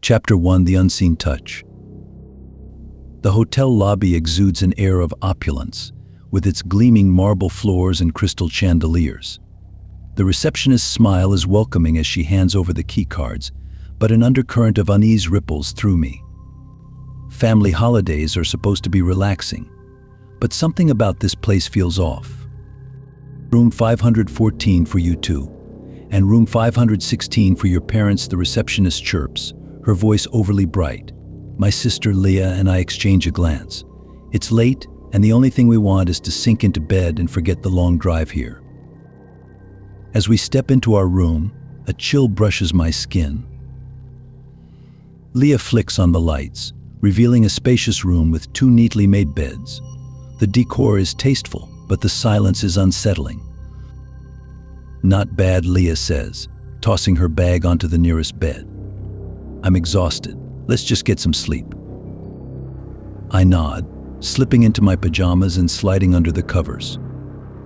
Chapter 1: The Unseen Touch. The hotel lobby exudes an air of opulence, with its gleaming marble floors and crystal chandeliers. The receptionist's smile is welcoming as she hands over the key cards, but an undercurrent of unease ripples through me. Family holidays are supposed to be relaxing, but something about this place feels off. Room 514 for you two, and room 516 for your parents, the receptionist chirps, her voice overly bright. My sister Leah and I exchange a glance. It's late, and the only thing we want is to sink into bed and forget the long drive here. As we step into our room, a chill brushes my skin. Leah flicks on the lights, revealing a spacious room with two neatly made beds. The decor is tasteful, but the silence is unsettling. Not bad, Leah says, tossing her bag onto the nearest bed. I'm exhausted. Let's just get some sleep. I nod, slipping into my pajamas and sliding under the covers.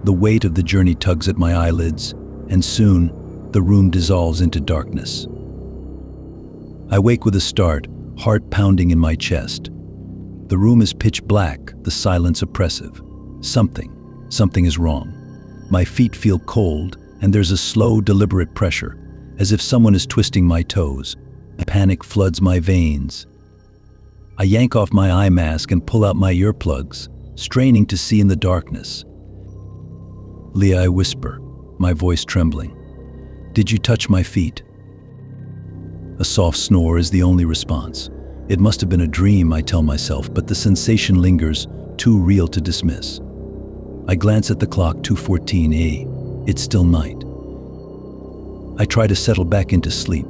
The weight of the journey tugs at my eyelids, and soon, the room dissolves into darkness. I wake with a start, heart pounding in my chest. The room is pitch black, the silence oppressive. Something is wrong. My feet feel cold, and there's a slow, deliberate pressure, as if someone is twisting my toes. Panic floods my veins. I yank off my eye mask and pull out my earplugs, straining to see in the darkness. Leah, I whisper, my voice trembling. Did you touch my feet? A soft snore is the only response. It must have been a dream, I tell myself, but the sensation lingers, too real to dismiss. I glance at the clock, 2:14 a.m. It's still night. I try to settle back into sleep,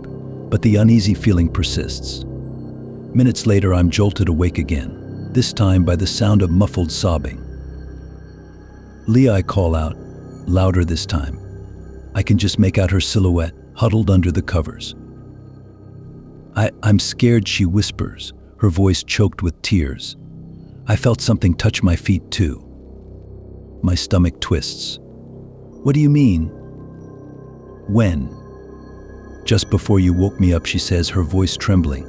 but the uneasy feeling persists. Minutes later, I'm jolted awake again, this time by the sound of muffled sobbing. Leah, I call out, louder this time. I can just make out her silhouette, huddled under the covers. I'm scared, she whispers, her voice choked with tears. I felt something touch my feet too. My stomach twists. What do you mean? When? Just before you woke me up, she says, her voice trembling.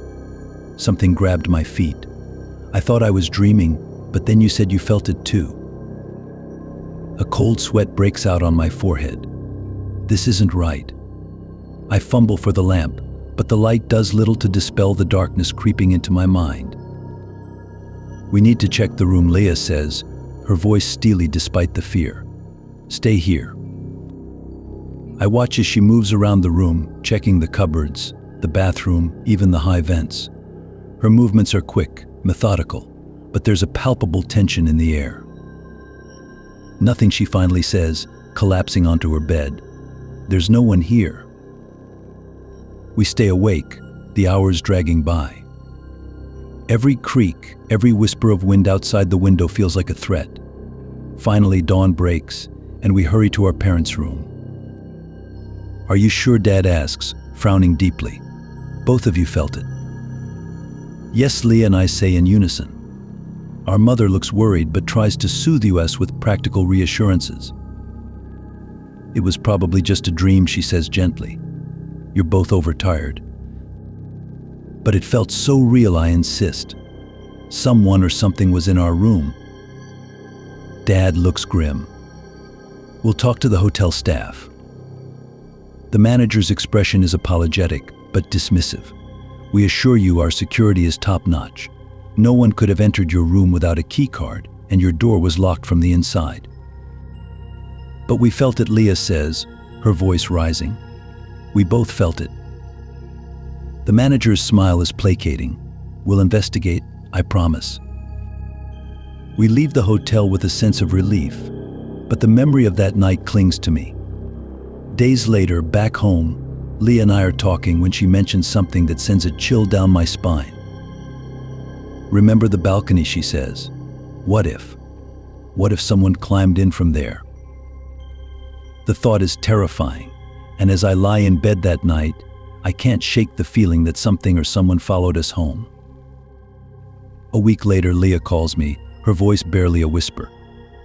Something grabbed my feet. I thought I was dreaming, but then you said you felt it too. A cold sweat breaks out on my forehead. This isn't right. I fumble for the lamp, but the light does little to dispel the darkness creeping into my mind. We need to check the room, Leah says, her voice steely despite the fear. Stay here. I watch as she moves around the room, checking the cupboards, the bathroom, even the high vents. Her movements are quick, methodical, but there's a palpable tension in the air. Nothing, she finally says, collapsing onto her bed. There's no one here. We stay awake, the hours dragging by. Every creak, every whisper of wind outside the window feels like a threat. Finally, dawn breaks, and we hurry to our parents' room. Are you sure? Dad asks, frowning deeply. Both of you felt it. Yes, Leah and I say in unison. Our mother looks worried but tries to soothe us with practical reassurances. It was probably just a dream, she says gently. You're both overtired. But it felt so real, I insist. Someone or something was in our room. Dad looks grim. We'll talk to the hotel staff. The manager's expression is apologetic, but dismissive. We assure you our security is top-notch. No one could have entered your room without a key card, and your door was locked from the inside. But we felt it, Leah says, her voice rising. We both felt it. The manager's smile is placating. We'll investigate, I promise. We leave the hotel with a sense of relief, but the memory of that night clings to me. Days later, back home, Leah and I are talking when she mentions something that sends a chill down my spine. Remember the balcony, she says. What if? What if someone climbed in from there? The thought is terrifying, and as I lie in bed that night, I can't shake the feeling that something or someone followed us home. A week later, Leah calls me, her voice barely a whisper.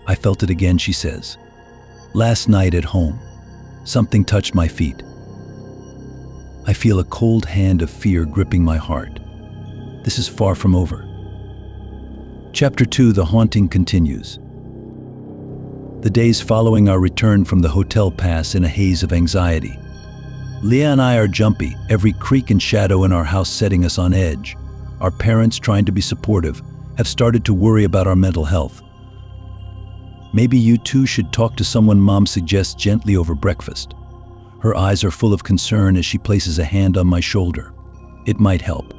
I felt it again, she says. Last night at home, something touched my feet. I feel a cold hand of fear gripping my heart. This is far from over. Chapter 2: The haunting continues. The days following our return from the hotel pass in a haze of anxiety. Leah and I are jumpy, every creak and shadow in our house setting us on edge. Our parents, trying to be supportive, have started to worry about our mental health. Maybe you too should talk to someone, Mom suggests gently over breakfast. Her eyes are full of concern as she places a hand on my shoulder. It might help.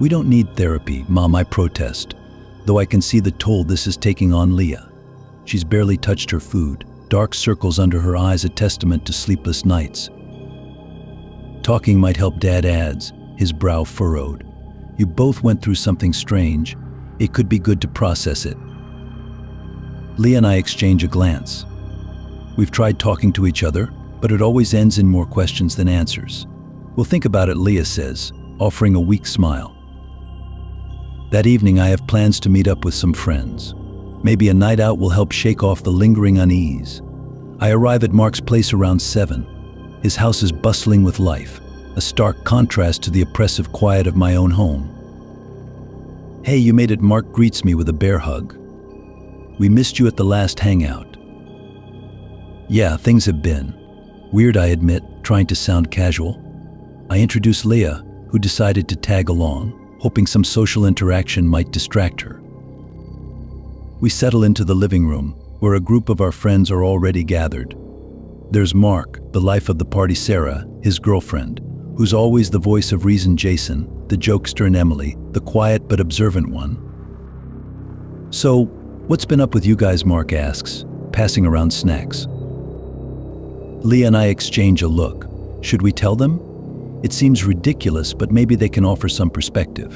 We don't need therapy, Mom, I protest, though I can see the toll this is taking on Leah. She's barely touched her food, dark circles under her eyes a testament to sleepless nights. Talking might help, Dad adds, his brow furrowed. You both went through something strange. It could be good to process it. Leah and I exchange a glance. We've tried talking to each other, but it always ends in more questions than answers. We'll think about it, Leah says, offering a weak smile. That evening I have plans to meet up with some friends. Maybe a night out will help shake off the lingering unease. I arrive at Mark's place around 7. His house is bustling with life, a stark contrast to the oppressive quiet of my own home. Hey, you made it, Mark greets me with a bear hug. We missed you at the last hangout. Yeah, things have been weird, I admit, trying to sound casual. I introduce Leah, who decided to tag along, hoping some social interaction might distract her. We settle into the living room, where a group of our friends are already gathered. There's Mark, the life of the party, Sarah, his girlfriend, who's always the voice of reason, Jason, the jokester, and Emily, the quiet but observant one. So, what's been up with you guys, Mark asks, passing around snacks. Leah and I exchange a look. Should we tell them? It seems ridiculous, but maybe they can offer some perspective.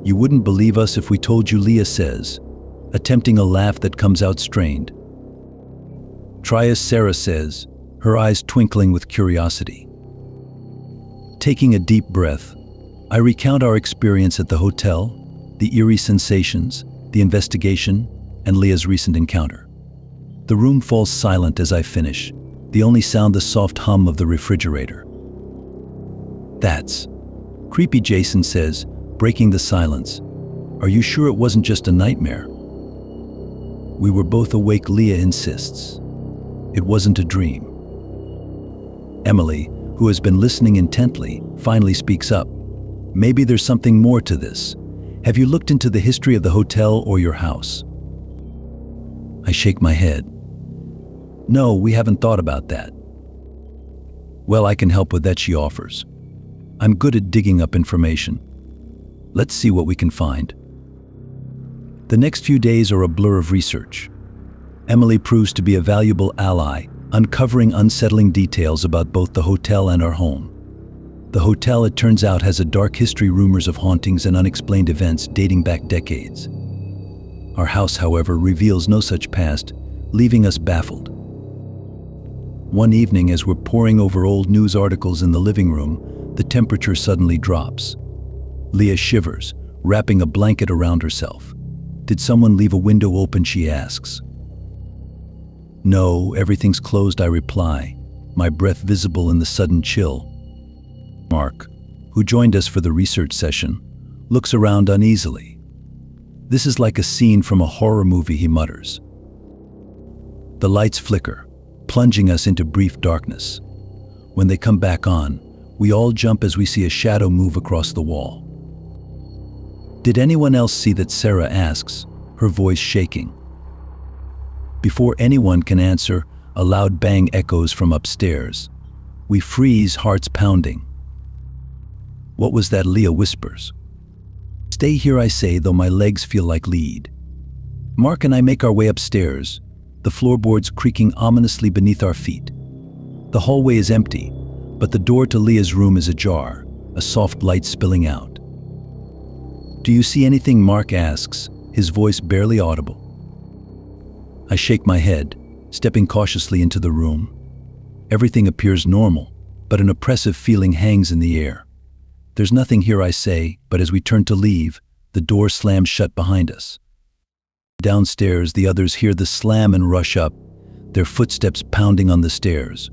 You wouldn't believe us if we told you, Leah says, attempting a laugh that comes out strained. Try us, Sarah says, her eyes twinkling with curiosity. Taking a deep breath, I recount our experience at the hotel, the eerie sensations, the investigation, and Leah's recent encounter. The room falls silent as I finish, the only sound the soft hum of the refrigerator. That's creepy, Jason says, breaking the silence. Are you sure it wasn't just a nightmare? We were both awake, Leah insists. It wasn't a dream. Emily, who has been listening intently, finally speaks up. Maybe there's something more to this. Have you looked into the history of the hotel or your house? I shake my head. No, we haven't thought about that. Well, I can help with that, she offers. I'm good at digging up information. Let's see what we can find. The next few days are a blur of research. Emily proves to be a valuable ally, uncovering unsettling details about both the hotel and our home. The hotel, it turns out, has a dark history, rumors of hauntings and unexplained events dating back decades. Our house, however, reveals no such past, leaving us baffled. One evening, as we're poring over old news articles in the living room, the temperature suddenly drops. Leah shivers, wrapping a blanket around herself. Did someone leave a window open, she asks. No, everything's closed, I reply, my breath visible in the sudden chill. Mark, who joined us for the research session, looks around uneasily. This is like a scene from a horror movie, he mutters. The lights flicker, plunging us into brief darkness. When they come back on, we all jump as we see a shadow move across the wall. Did anyone else see that, Sarah asks, her voice shaking. Before anyone can answer, a loud bang echoes from upstairs. We freeze, hearts pounding. What was that? Leah whispers. Stay here, I say, though my legs feel like lead. Mark and I make our way upstairs, the floorboards creaking ominously beneath our feet. The hallway is empty, but the door to Leah's room is ajar, a soft light spilling out. Do you see anything? Mark asks, his voice barely audible. I shake my head, stepping cautiously into the room. Everything appears normal, but an oppressive feeling hangs in the air. There's nothing here, I say, but as we turn to leave, the door slams shut behind us. Downstairs, the others hear the slam and rush up, their footsteps pounding on the stairs.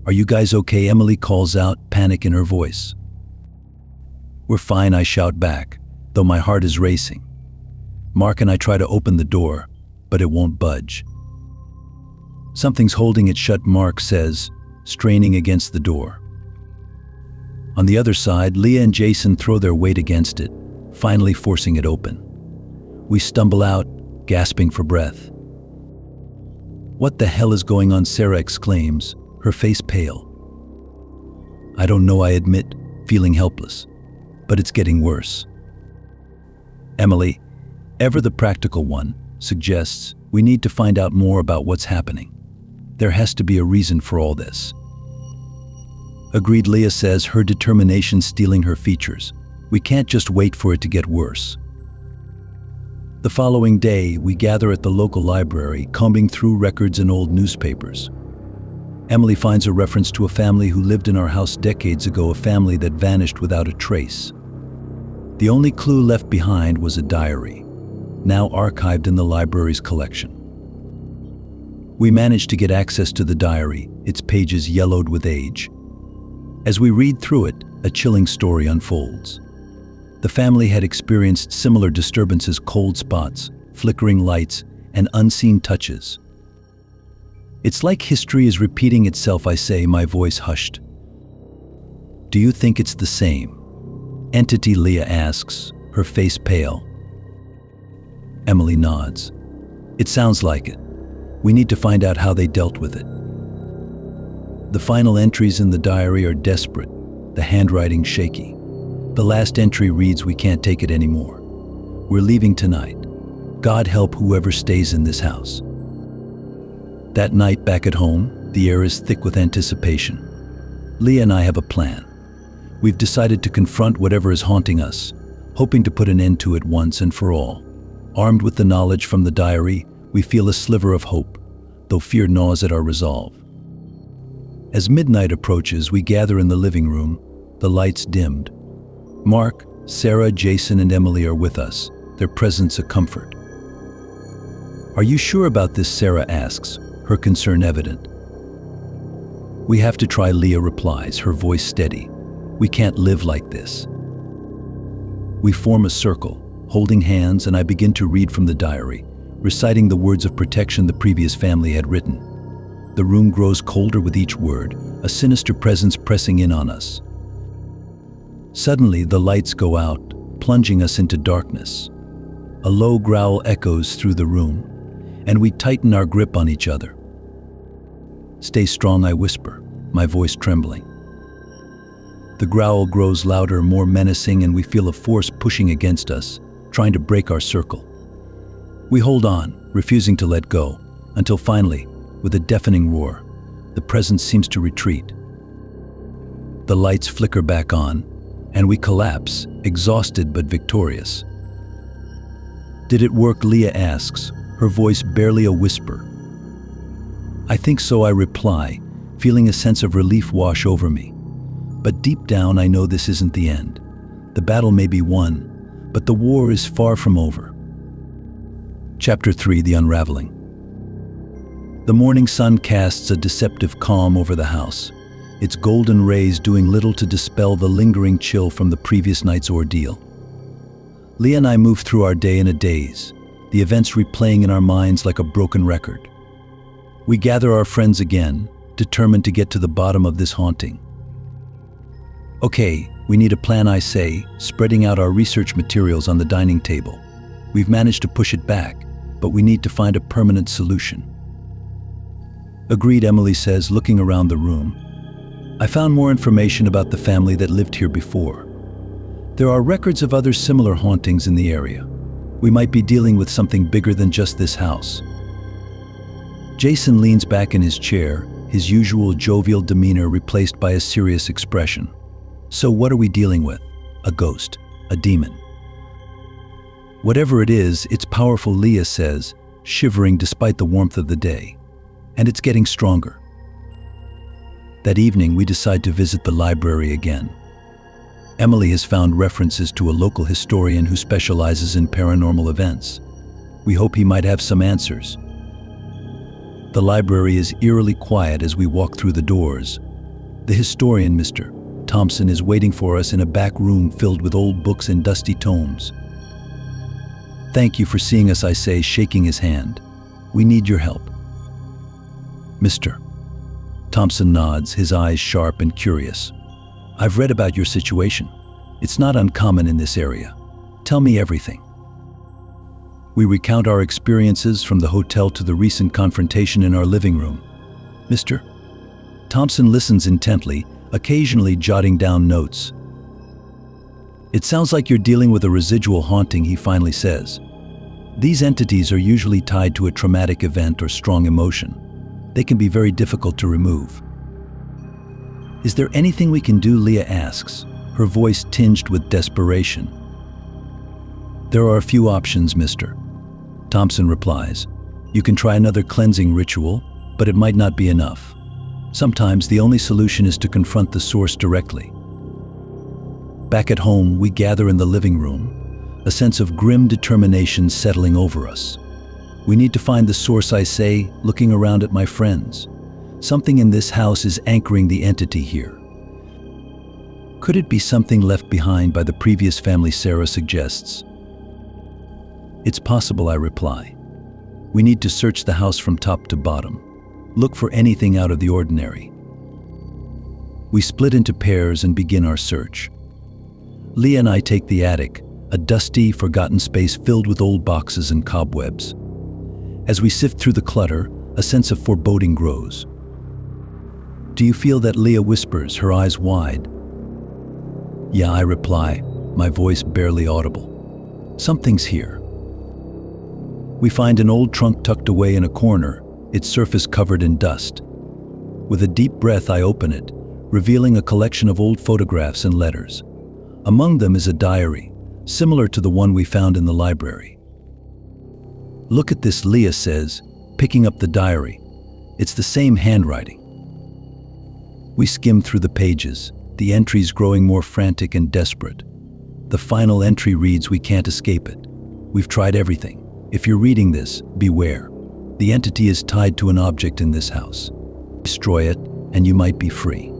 "Are you guys okay?" Emily calls out, panic in her voice. "We're fine," I shout back, though my heart is racing. Mark and I try to open the door, but it won't budge. "Something's holding it shut," Mark says, straining against the door. On the other side, Leah and Jason throw their weight against it, finally forcing it open. We stumble out, gasping for breath. "What the hell is going on?" Sarah exclaims, her face pale. "I don't know," I admit, feeling helpless. "But it's getting worse." Emily, ever the practical one, suggests we need to find out more about what's happening. There has to be a reason for all this. Agreed, Leah says, her determination stealing her features. We can't just wait for it to get worse. The following day, we gather at the local library, combing through records and old newspapers. Emily finds a reference to a family who lived in our house decades ago, a family that vanished without a trace. The only clue left behind was a diary, now archived in the library's collection. We managed to get access to the diary, its pages yellowed with age. As we read through it, a chilling story unfolds. The family had experienced similar disturbances: cold spots, flickering lights, and unseen touches. "It's like history is repeating itself," I say, my voice hushed. "Do you think it's the same entity?" Leah asks, her face pale. Emily nods. "It sounds like it. We need to find out how they dealt with it." The final entries in the diary are desperate, the handwriting shaky. The last entry reads, "We can't take it anymore. We're leaving tonight. God help whoever stays in this house." That night back at home, the air is thick with anticipation. Leah and I have a plan. We've decided to confront whatever is haunting us, hoping to put an end to it once and for all. Armed with the knowledge from the diary, we feel a sliver of hope, though fear gnaws at our resolve. As midnight approaches, we gather in the living room, the lights dimmed. Mark, Sarah, Jason, and Emily are with us, their presence a comfort. "Are you sure about this?" Sarah asks, her concern evident. "We have to try," Leah replies, her voice steady. "We can't live like this." We form a circle, holding hands, and I begin to read from the diary, reciting the words of protection the previous family had written. The room grows colder with each word, a sinister presence pressing in on us. Suddenly, the lights go out, plunging us into darkness. A low growl echoes through the room, and we tighten our grip on each other. "Stay strong," I whisper, my voice trembling. The growl grows louder, more menacing, and we feel a force pushing against us, trying to break our circle. We hold on, refusing to let go, until finally, with a deafening roar, the presence seems to retreat. The lights flicker back on, and we collapse, exhausted but victorious. "Did it work?" Leah asks, her voice barely a whisper. "I think so," I reply, feeling a sense of relief wash over me. But deep down, I know this isn't the end. The battle may be won, but the war is far from over. Chapter 3: The Unraveling. The morning sun casts a deceptive calm over the house, its golden rays doing little to dispel the lingering chill from the previous night's ordeal. Leah and I move through our day in a daze, the events replaying in our minds like a broken record. We gather our friends again, determined to get to the bottom of this haunting. "Okay, we need a plan," I say, spreading out our research materials on the dining table. We've managed to push it back, but we need to find a permanent solution. "Agreed," Emily says, looking around the room. "I found more information about the family that lived here before. There are records of other similar hauntings in the area. We might be dealing with something bigger than just this house." Jason leans back in his chair, his usual jovial demeanor replaced by a serious expression. "So what are we dealing with? A ghost? A demon?" "Whatever it is, it's powerful," Leah says, shivering despite the warmth of the day. "And it's getting stronger." That evening, we decide to visit the library again. Emily has found references to a local historian who specializes in paranormal events. We hope he might have some answers. The library is eerily quiet as we walk through the doors, The historian, Mr. Thompson, is waiting for us in a back room filled with old books and dusty tomes. Thank you for seeing us, I say, shaking his hand. We need your help. Mr. Thompson nods, his eyes sharp and curious. I've read about your situation. It's not uncommon in this area. Tell me everything. We recount our experiences from the hotel to the recent confrontation in our living room. Mr. Thompson listens intently, occasionally jotting down notes. It sounds like you're dealing with a residual haunting, he finally says. These entities are usually tied to a traumatic event or strong emotion. They can be very difficult to remove. Is there anything we can do? Leah asks, her voice tinged with desperation. There are a few options, Mr. Thompson replies. You can try another cleansing ritual, but it might not be enough. Sometimes the only solution is to confront the source directly. Back at home, we gather in the living room, a sense of grim determination settling over us. We need to find the source, I say, looking around at my friends. Something in this house is anchoring the entity here. Could it be something left behind by the previous family, Sarah suggests. It's possible, I reply. We need to search the house from top to bottom. Look for anything out of the ordinary. We split into pairs and begin our search. Leah and I take the attic, a dusty, forgotten space filled with old boxes and cobwebs. As we sift through the clutter, a sense of foreboding grows. Do you feel that? Leah whispers, her eyes wide. Yeah, I reply, my voice barely audible. Something's here. We find an old trunk tucked away in a corner, its surface covered in dust. With a deep breath, I open it, revealing a collection of old photographs and letters. Among them is a diary, similar to the one we found in the library. Look at this, Leah says, picking up the diary. It's the same handwriting. We skim through the pages, the entries growing more frantic and desperate. The final entry reads, "We can't escape it. We've tried everything. If you're reading this, beware. The entity is tied to an object in this house. Destroy it, and you might be free."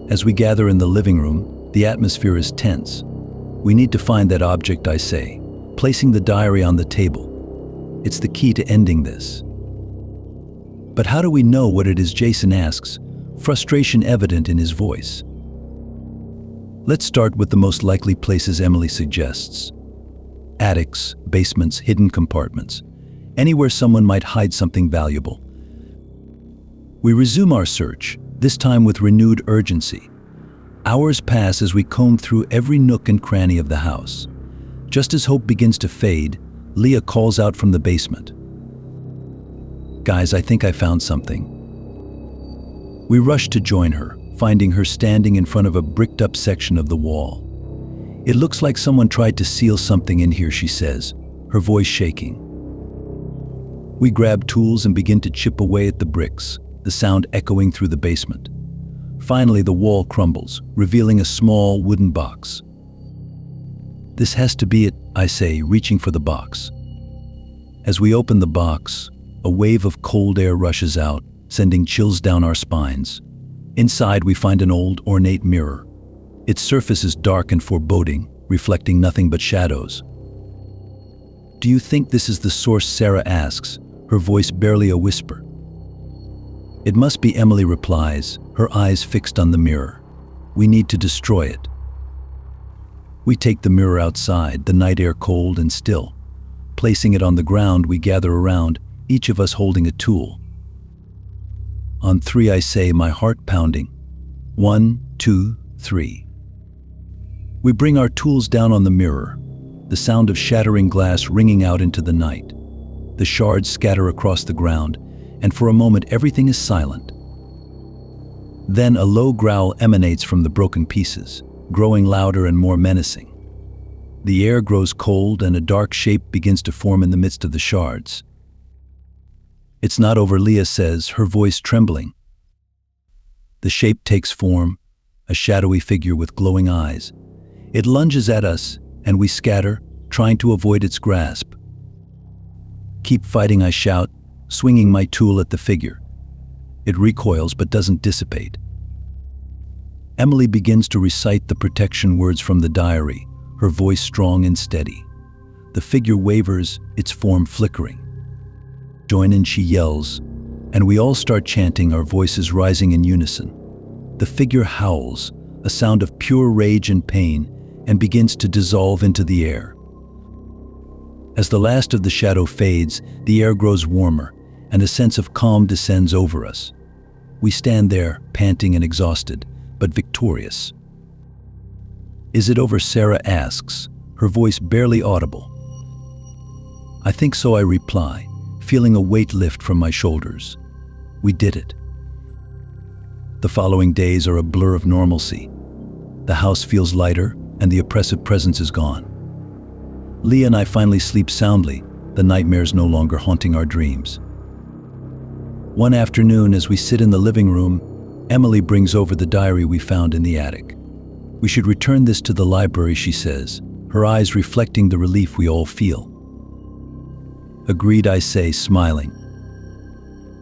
As we gather in the living room, the atmosphere is tense. We need to find that object, I say, placing the diary on the table. It's the key to ending this. But how do we know what it is? Jason asks, frustration evident in his voice. Let's start with the most likely places, Emily suggests. Attics, basements, hidden compartments. Anywhere someone might hide something valuable. We resume our search, this time with renewed urgency. Hours pass as we comb through every nook and cranny of the house. Just as hope begins to fade, Leah calls out from the basement. Guys, I think I found something. We rush to join her, finding her standing in front of a bricked-up section of the wall. It looks like someone tried to seal something in here, she says, her voice shaking. We grab tools and begin to chip away at the bricks, the sound echoing through the basement. Finally, the wall crumbles, revealing a small wooden box. This has to be it, I say, reaching for the box. As we open the box, a wave of cold air rushes out, sending chills down our spines. Inside, we find an old, ornate mirror. Its surface is dark and foreboding, reflecting nothing but shadows. Do you think this is the source? Sarah asks, her voice barely a whisper. It must be, Emily replies, her eyes fixed on the mirror. We need to destroy it. We take the mirror outside, the night air cold and still. Placing it on the ground, we gather around, each of us holding a tool. On three, I say, my heart pounding. 1, 2, 3. We bring our tools down on the mirror, the sound of shattering glass ringing out into the night. The shards scatter across the ground, and for a moment everything is silent. Then a low growl emanates from the broken pieces, growing louder and more menacing. The air grows cold and a dark shape begins to form in the midst of the shards. It's not over, Leah says, her voice trembling. The shape takes form, a shadowy figure with glowing eyes. It lunges at us, and we scatter, trying to avoid its grasp. Keep fighting, I shout, swinging my tool at the figure. It recoils but doesn't dissipate. Emily begins to recite the protection words from the diary, her voice strong and steady. The figure wavers, its form flickering. Join in, she yells, and we all start chanting, our voices rising in unison. The figure howls, a sound of pure rage and pain, and begins to dissolve into the air. As the last of the shadow fades, the air grows warmer, and a sense of calm descends over us. We stand there, panting and exhausted, but victorious. "Is it over?" Sarah asks, her voice barely audible. "I think so," I reply, feeling a weight lift from my shoulders. We did it. The following days are a blur of normalcy. The house feels lighter, and the oppressive presence is gone. Leah and I finally sleep soundly, the nightmares no longer haunting our dreams. One afternoon, as we sit in the living room, Emily brings over the diary we found in the attic. "We should return this to the library," she says, her eyes reflecting the relief we all feel. "Agreed," I say, smiling.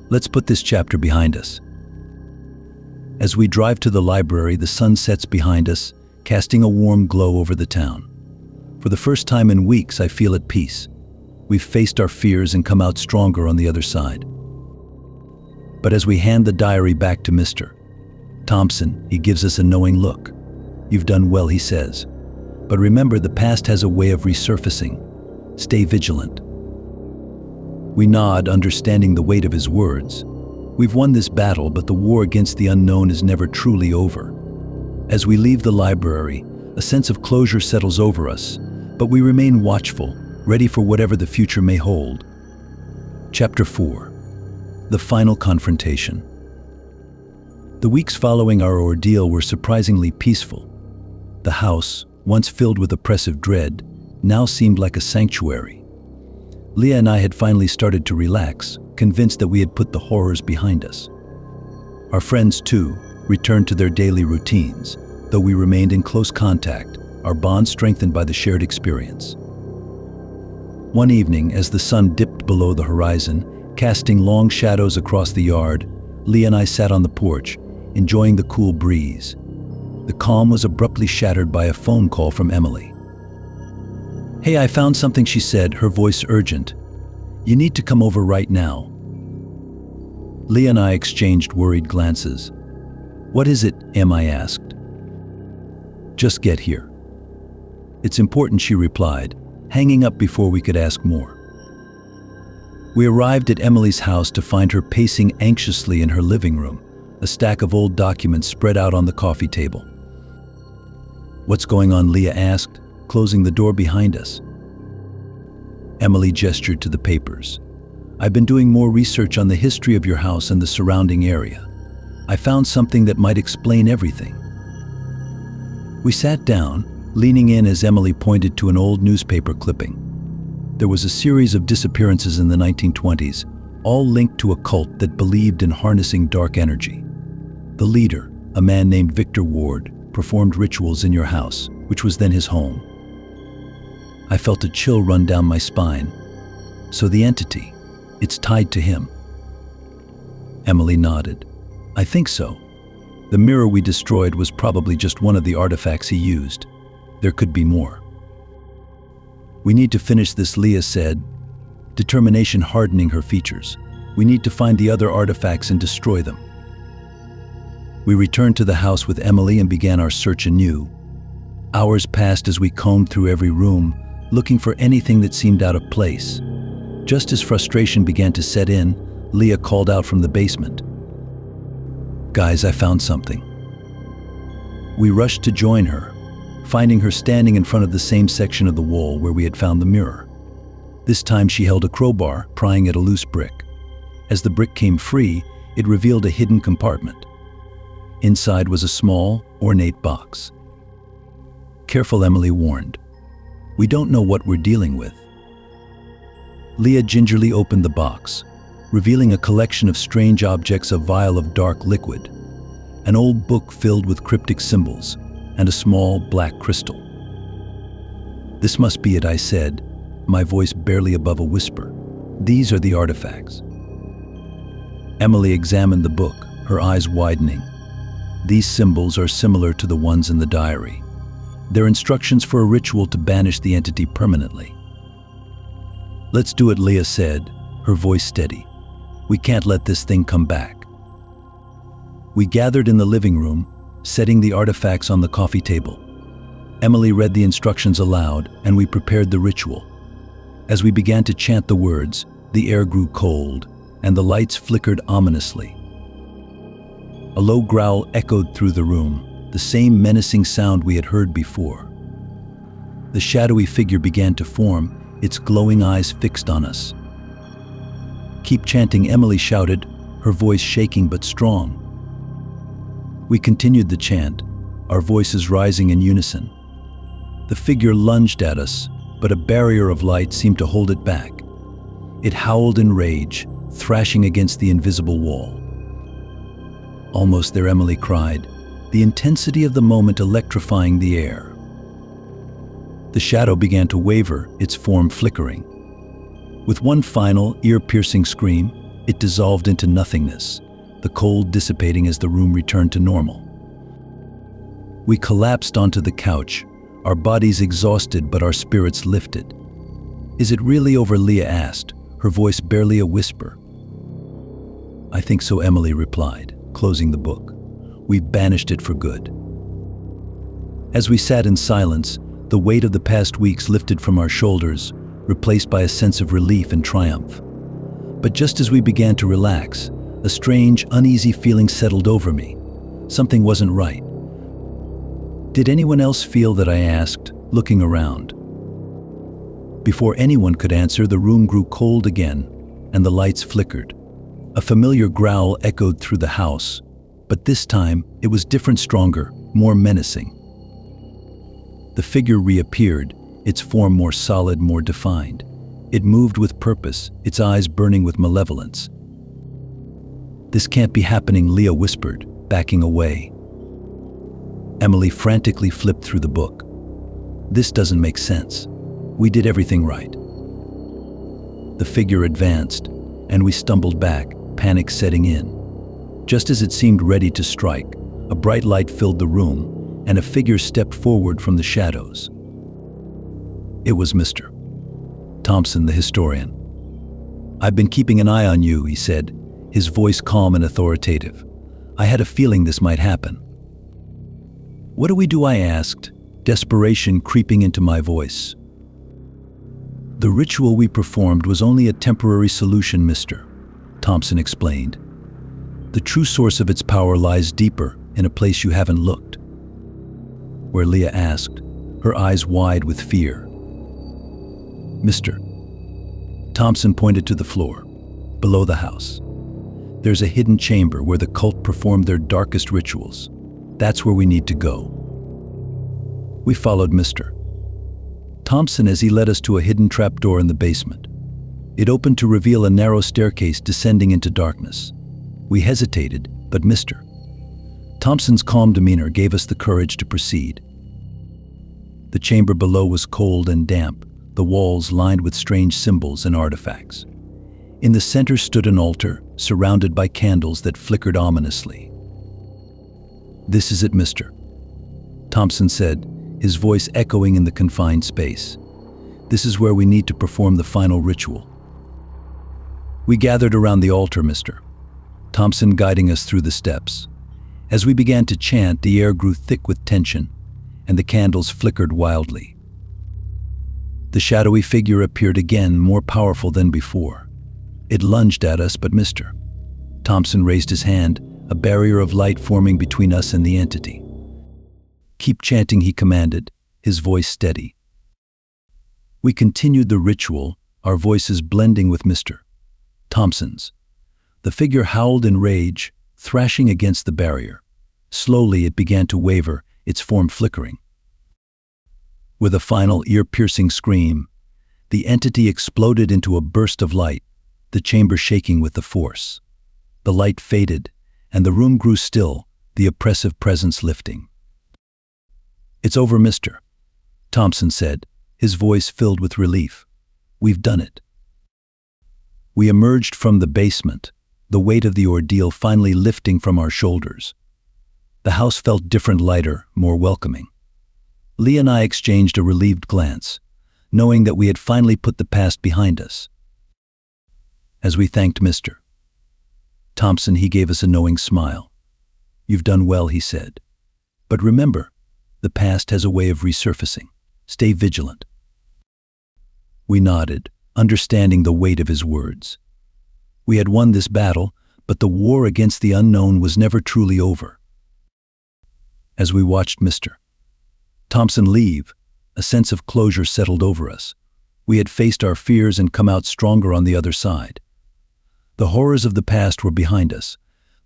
"Let's put this chapter behind us." As we drive to the library, the sun sets behind us, casting a warm glow over the town. For the first time in weeks, I feel at peace. We've faced our fears and come out stronger on the other side. But as we hand the diary back to Mr. Thompson, he gives us a knowing look. "You've done well," he says. "But remember, the past has a way of resurfacing. Stay vigilant." We nod, understanding the weight of his words. We've won this battle, but the war against the unknown is never truly over. As we leave the library, a sense of closure settles over us, but we remain watchful, ready for whatever the future may hold. Chapter 4. The Final Confrontation. The weeks following our ordeal were surprisingly peaceful. The house, once filled with oppressive dread, now seemed like a sanctuary. Leah and I had finally started to relax, convinced that we had put the horrors behind us. Our friends, too, returned to their daily routines, though we remained in close contact, our bond strengthened by the shared experience. One evening, as the sun dipped below the horizon, casting long shadows across the yard, Leah and I sat on the porch, enjoying the cool breeze. The calm was abruptly shattered by a phone call from Emily. "Hey, I found something," she said, her voice urgent. "You need to come over right now." Leah and I exchanged worried glances. "What is it?" I asked. "Just get here." "It's important," she replied, hanging up before we could ask more. We arrived at Emily's house to find her pacing anxiously in her living room, a stack of old documents spread out on the coffee table. "What's going on?" Leah asked, closing the door behind us. Emily gestured to the papers. "I've been doing more research on the history of your house and the surrounding area. I found something that might explain everything." We sat down, leaning in as Emily pointed to an old newspaper clipping. There was a series of disappearances in the 1920s, all linked to a cult that believed in harnessing dark energy. The leader, a man named Victor Ward, performed rituals in your house, which was then his home. I felt a chill run down my spine. "So the entity, it's tied to him?" Emily nodded. "I think so. The mirror we destroyed was probably just one of the artifacts he used. There could be more." "We need to finish this," Leah said, determination hardening her features. "We need to find the other artifacts and destroy them." We returned to the house with Emily and began our search anew. Hours passed as we combed through every room, looking for anything that seemed out of place. Just as frustration began to set in, Leah called out from the basement. "Guys, I found something." We rushed to join her, finding her standing in front of the same section of the wall where we had found the mirror. This time she held a crowbar, prying at a loose brick. As the brick came free, it revealed a hidden compartment. Inside was a small, ornate box. "Careful," Emily warned. "We don't know what we're dealing with." Leah gingerly opened the box, revealing a collection of strange objects, a vial of dark liquid, an old book filled with cryptic symbols, and a small black crystal. "This must be it," I said, my voice barely above a whisper. "These are the artifacts." Emily examined the book, her eyes widening. These symbols are similar to the ones in the diary. They're instructions for a ritual to banish the entity permanently. "Let's do it," Leah said, her voice steady. "We can't let this thing come back." We gathered in the living room, setting the artifacts on the coffee table. Emily read the instructions aloud, and we prepared the ritual. As we began to chant the words, the air grew cold, and the lights flickered ominously. A low growl echoed through the room, the same menacing sound we had heard before. The shadowy figure began to form, its glowing eyes fixed on us. "Keep chanting," Emily shouted, her voice shaking but strong. We continued the chant, our voices rising in unison. The figure lunged at us, but a barrier of light seemed to hold it back. It howled in rage, thrashing against the invisible wall. "Almost there," Emily cried, the intensity of the moment electrifying the air. The shadow began to waver, its form flickering. With one final, ear-piercing scream, it dissolved into nothingness, the cold dissipating as the room returned to normal. We collapsed onto the couch, our bodies exhausted but our spirits lifted. "Is it really over?" Leah asked, her voice barely a whisper. "I think so," Emily replied, closing the book. "We've banished it for good." As we sat in silence, the weight of the past weeks lifted from our shoulders, replaced by a sense of relief and triumph. But just as we began to relax, a strange, uneasy feeling settled over me. Something wasn't right. "Did anyone else feel that?" I asked, looking around. Before anyone could answer, the room grew cold again, and the lights flickered. A familiar growl echoed through the house, but this time it was different, stronger, more menacing. The figure reappeared, its form more solid, more defined. It moved with purpose, its eyes burning with malevolence. "This can't be happening," Leah whispered, backing away. Emily frantically flipped through the book. "This doesn't make sense. We did everything right." The figure advanced, and we stumbled back, panic setting in. Just as it seemed ready to strike, a bright light filled the room, and a figure stepped forward from the shadows. It was Mr. Thompson, the historian. "I've been keeping an eye on you," he said, his voice calm and authoritative. "I had a feeling this might happen." "What do we do?" I asked, desperation creeping into my voice. "The ritual we performed was only a temporary solution, Mr. Thompson explained. "The true source of its power lies deeper, in a place you haven't looked." "Where?" Leah asked, her eyes wide with fear. "Mr. Thompson pointed to the floor, below the house. "There's a hidden chamber where the cult performed their darkest rituals. That's where we need to go." We followed Mr. Thompson as he led us to a hidden trapdoor in the basement. It opened to reveal a narrow staircase descending into darkness. We hesitated, but Mr. Thompson's calm demeanor gave us the courage to proceed. The chamber below was cold and damp, the walls lined with strange symbols and artifacts. In the center stood an altar, surrounded by candles that flickered ominously. "This is it, Mr. Thompson said, his voice echoing in the confined space. "This is where we need to perform the final ritual." We gathered around the altar, Mr. Thompson guiding us through the steps. As we began to chant, the air grew thick with tension, and the candles flickered wildly. The shadowy figure appeared again, more powerful than before. It lunged at us, but Mr. Thompson raised his hand, a barrier of light forming between us and the entity. "Keep chanting," he commanded, his voice steady. We continued the ritual, our voices blending with Mr. Thompson's. The figure howled in rage, thrashing against the barrier. Slowly it began to waver, its form flickering. With a final ear-piercing scream, the entity exploded into a burst of light, the chamber shaking with the force. The light faded, and the room grew still, the oppressive presence lifting. "It's over, Mr. Thompson said, his voice filled with relief. "We've done it." We emerged from the basement, the weight of the ordeal finally lifting from our shoulders. The house felt different, lighter, more welcoming. Lee and I exchanged a relieved glance, knowing that we had finally put the past behind us. As we thanked Mr. Thompson, he gave us a knowing smile. "You've done well," he said. "But remember, the past has a way of resurfacing. Stay vigilant." We nodded, understanding the weight of his words. We had won this battle, but the war against the unknown was never truly over. As we watched Mr. Thompson leave, a sense of closure settled over us. We had faced our fears and come out stronger on the other side. The horrors of the past were behind us,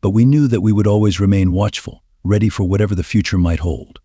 but we knew that we would always remain watchful, ready for whatever the future might hold.